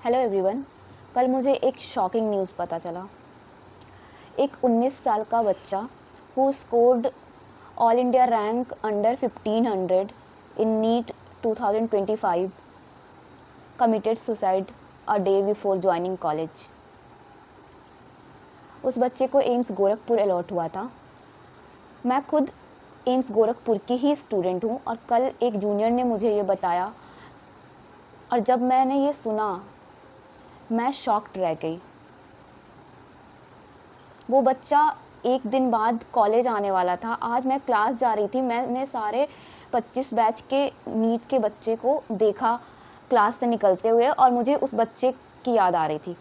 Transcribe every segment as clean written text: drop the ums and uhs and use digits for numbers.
Hello everyone. कल मुझे एक शॉकिंग न्यूज़ पता चला। एक 19 साल का बच्चा who scored all India rank under 1500 in NEET 2025 committed suicide a day before joining college. उस बच्चे को एम्स गोरखपुर अलॉट हुआ था। मैं खुद एम्स गोरखपुर की ही स्टूडेंट हूँ और कल एक जूनियर ने मुझे ये बताया और जब मैंने ये सुना मैं शॉक्ड रह गई। वो बच्चा एक दिन बाद कॉलेज आने वाला था। आज मैं क्लास जा रही थी, मैंने सारे 25 बैच के नीट के बच्चे को देखा क्लास से निकलते हुए और मुझे उस बच्चे की याद आ रही थी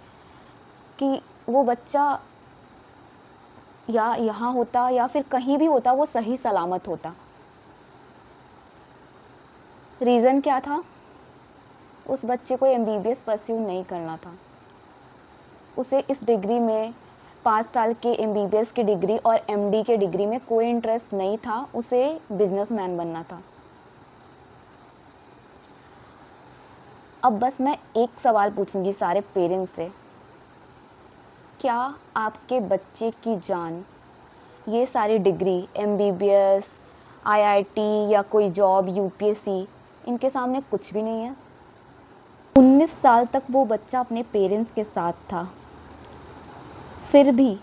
कि वो बच्चा या यहाँ होता या फिर कहीं भी होता, वो सही सलामत होता। रीज़न क्या था? उस बच्चे को MBBS परस्यू नहीं करना था। उसे इस डिग्री में 5 साल के MBBS की डिग्री और MD के डिग्री में कोई इंटरेस्ट नहीं था। उसे बिजनेसमैन बनना था। अब बस मैं एक सवाल पूछूंगी सारे पेरेंट्स से, क्या आपके बच्चे की जान ये सारी डिग्री MBBS, IIT या कोई जॉब UPSC इनके सामने कुछ भी नहीं है? 19 साल तक वो बच्चा अपने पेरेंट्स के साथ था, फिर भी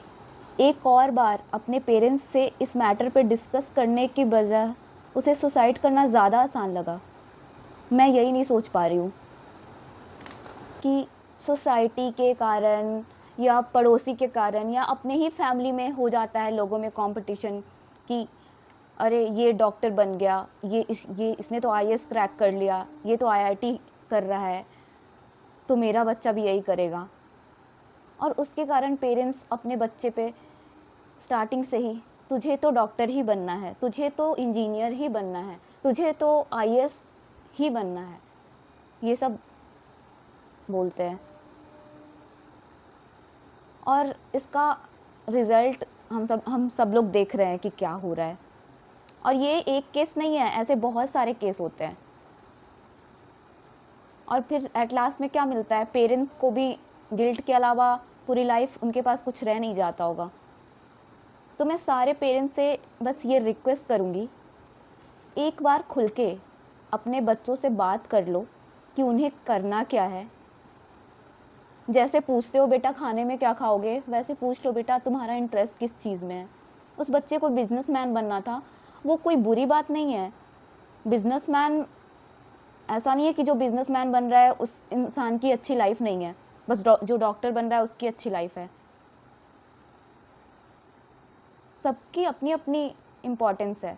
एक और बार अपने पेरेंट्स से इस मैटर पे डिस्कस करने की बजाय उसे सुसाइड करना ज़्यादा आसान लगा। मैं यही नहीं सोच पा रही हूँ कि सोसाइटी के कारण या पड़ोसी के कारण या अपने ही फैमिली में हो जाता है लोगों में कंपटीशन कि अरे ये डॉक्टर बन गया, ये इसने तो IAS क्रैक कर लिया, ये तो IIT कर रहा है, तो मेरा बच्चा भी यही करेगा। और उसके कारण पेरेंट्स अपने बच्चे पे स्टार्टिंग से ही तुझे तो डॉक्टर ही बनना है, तुझे तो इंजीनियर ही बनना है, तुझे तो IAS ही बनना है, ये सब बोलते हैं। और इसका रिज़ल्ट हम सब लोग देख रहे हैं कि क्या हो रहा है। और ये एक केस नहीं है, ऐसे बहुत सारे केस होते हैं। और फिर एट लास्ट में क्या मिलता है? पेरेंट्स को भी गिल्ट के अलावा पूरी लाइफ उनके पास कुछ रह नहीं जाता होगा। तो मैं सारे पेरेंट्स से बस ये रिक्वेस्ट करूँगी, एक बार खुल के अपने बच्चों से बात कर लो कि उन्हें करना क्या है। जैसे पूछते हो बेटा खाने में क्या खाओगे, वैसे पूछ लो बेटा तुम्हारा इंटरेस्ट किस चीज़ में है। उस बच्चे को बिजनेसमैन बनना था, वो कोई बुरी बात नहीं है। बिजनेसमैन ऐसा नहीं है कि जो बिजनेसमैन बन रहा है उस इंसान की अच्छी लाइफ नहीं है, बस जो डॉक्टर बन रहा है उसकी अच्छी लाइफ है। सबकी अपनी अपनी इम्पोर्टेंस है।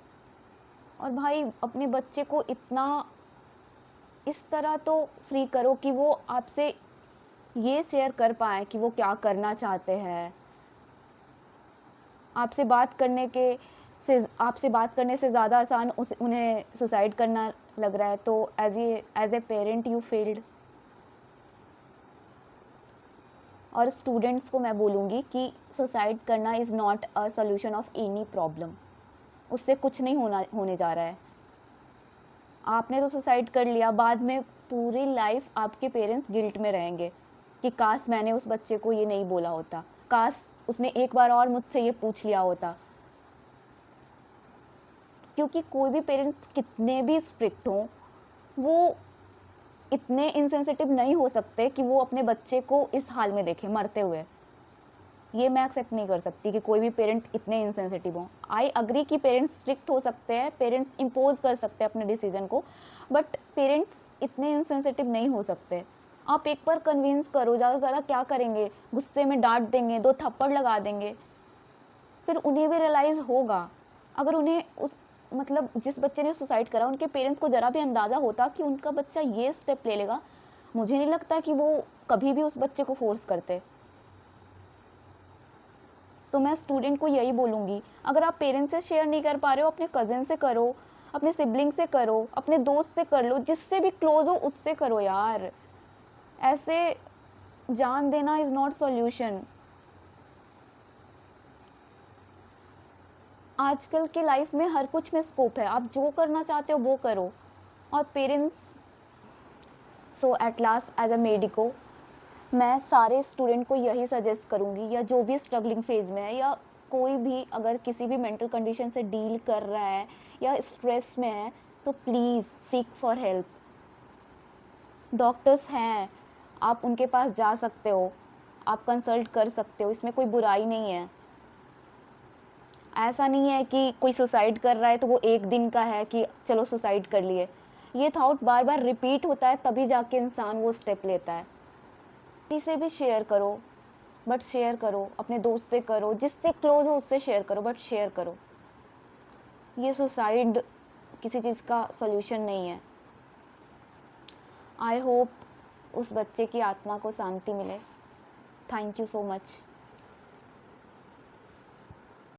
और भाई अपने बच्चे को इतना इस तरह तो फ्री करो कि वो आपसे ये शेयर कर पाए कि वो क्या करना चाहते हैं। आपसे बात करने से ज़्यादा आसान उन्हें सुसाइड करना लग रहा है, तो as a parent you failed. और स्टूडेंट्स को मैं बोलूँगी कि सुसाइड करना is not a solution of any problem. उससे कुछ नहीं होने जा रहा है। आपने तो सुसाइड कर लिया, बाद में पूरी लाइफ आपके पेरेंट्स गिल्ट में रहेंगे कि काश मैंने उस बच्चे को ये नहीं बोला होता, काश उसने एक बार और मुझसे ये पूछ लिया होता। क्योंकि कोई भी पेरेंट्स कितने भी स्ट्रिक्ट हों, वो इतने इनसेंसिटिव नहीं हो सकते कि वो अपने बच्चे को इस हाल में देखें मरते हुए। ये मैं एक्सेप्ट नहीं कर सकती कि कोई भी पेरेंट इतने इनसेंसिटिव हों। आई अग्री कि पेरेंट्स स्ट्रिक्ट हो सकते हैं, पेरेंट्स इम्पोज कर सकते हैं अपने डिसीजन को, बट पेरेंट्स इतने इनसेंसिटिव नहीं हो सकते। आप एक बार कन्विंस करो, ज़्यादा से ज़्यादा क्या करेंगे, गुस्से में डांट देंगे, 2 थप्पड़ लगा देंगे, फिर उन्हें भी रियलाइज़ होगा। अगर उन्हें मतलब जिस बच्चे ने सुसाइड करा उनके पेरेंट्स को ज़रा भी अंदाज़ा होता कि उनका बच्चा ये स्टेप ले लेगा, मुझे नहीं लगता कि वो कभी भी उस बच्चे को फोर्स करते। तो मैं स्टूडेंट को यही बोलूँगी, अगर आप पेरेंट्स से शेयर नहीं कर पा रहे हो, अपने कज़न से करो, अपने सिबलिंग से करो, अपने दोस्त से कर लो, जिससे भी क्लोज हो उससे करो यार। ऐसे जान देना इज़ नॉट सॉल्यूशन। आजकल के लाइफ में हर कुछ में स्कोप है, आप जो करना चाहते हो वो करो। और parents, so at last as a medico मैं सारे स्टूडेंट को यही सजेस्ट करूँगी, या जो भी स्ट्रगलिंग फेज़ में है, या कोई भी अगर किसी भी मेंटल कंडीशन से डील कर रहा है या स्ट्रेस में है, तो please seek for help. Doctors हैं, आप उनके पास जा सकते हो, आप कंसल्ट कर सकते हो, इसमें कोई बुराई नहीं है। ऐसा नहीं है कि कोई सुसाइड कर रहा है तो वो एक दिन का है कि चलो सुसाइड कर लिए। ये थॉट बार-बार रिपीट होता है, तभी जाके इंसान वो स्टेप लेता है। किसी से भी शेयर करो, बट शेयर करो, अपने दोस्त से करो, जिससे क्लोज़ हो उससे शेयर करो, बट शेयर करो। ये सुसाइड किसी चीज़ का सॉल्यूशन नहीं है। आई होप उस बच्चे की आत्मा को शांति मिले। Thank you so much.